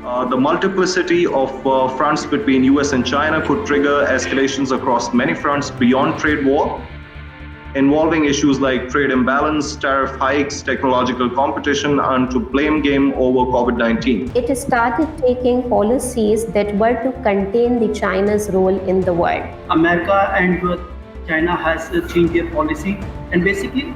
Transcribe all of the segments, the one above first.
The multiplicity of fronts between US and China could trigger escalations across many fronts beyond trade war, involving issues like trade imbalance, tariff hikes, technological competition, and to blame game over COVID-19. It started taking policies that were to contain the China's role in the world. America and China has changed their policy, and basically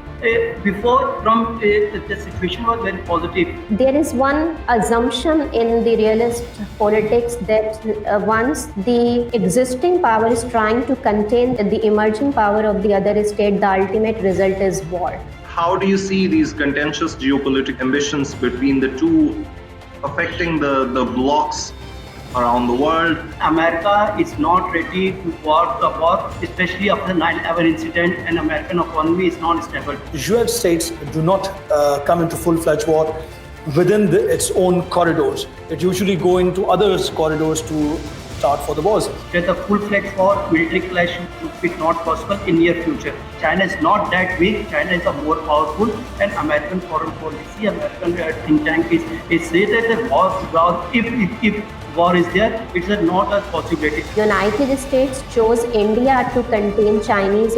before Trump, the situation was very positive. There is one assumption in the realist politics that once the existing power is trying to contain the emerging power of the other state, the ultimate result is war. How do you see these contentious geopolitical ambitions between the two affecting the blocs around the world? America is not ready to war the war, especially after the 9/11 incident, and American economy is not stable. US states do not come into full-fledged war within its own corridors. It usually go into others' corridors to start for the wars. That the full-fledged war, military clash would be not possible in near future. China is not that weak. China is a more powerful, and American foreign policy, American think tank is say that the war, if war is there, it's not a possibility. United States chose India to contain Chinese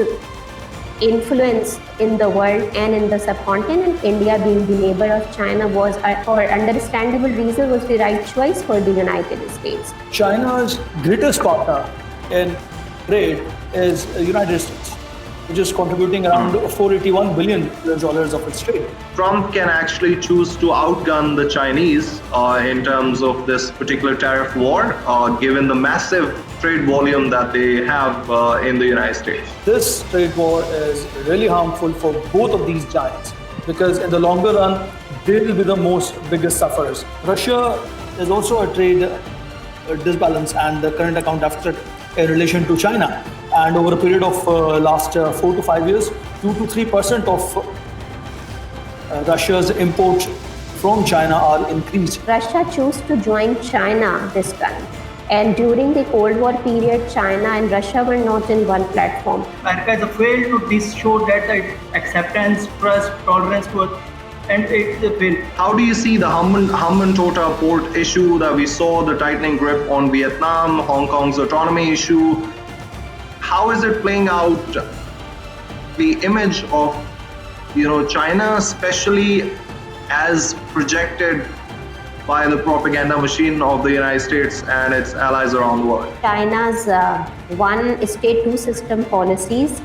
influence in the world and in the subcontinent. India, being the neighbor of China, was, for understandable reason, was the right choice for the United States. China's greatest partner in trade is the United States, which is contributing around $481 billion of its trade. Trump can actually choose to outgun the Chinese in terms of this particular tariff war, given the massive trade volume that they have in the United States. This trade war is really harmful for both of these giants because in the longer run, they will be the biggest sufferers. Russia is also a trade disbalance and the current account deficit in relation to China. And over a period of last 4 to 5 years, 2 to 3% of Russia's imports from China are increased. Russia chose to join China this time. And during the Cold War period, China and Russia were not in one platform. America has failed to show that the acceptance, trust, tolerance to and it's a fail. How do you see the Hambantota port issue that we saw, the tightening grip on Vietnam, Hong Kong's autonomy issue? How is it playing out the image of China, especially as projected by the propaganda machine of the United States and its allies around the world? China's one state, two system policies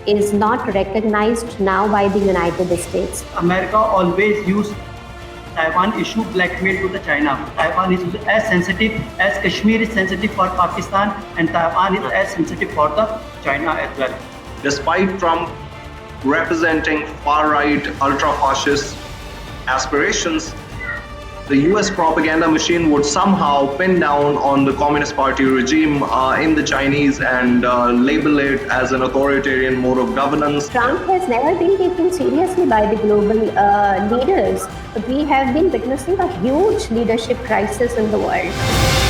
is not recognized now by the United States. America always used Taiwan issue blackmail to the China. Taiwan is as sensitive as Kashmir is sensitive for Pakistan, and Taiwan is as sensitive for the China as well. Despite Trump representing far-right, ultra-fascist aspirations, the US propaganda machine would somehow pin down on the Communist Party regime in the Chinese and label it as an authoritarian mode of governance. Trump has never been taken seriously by the global leaders. We have been witnessing a huge leadership crisis in the world.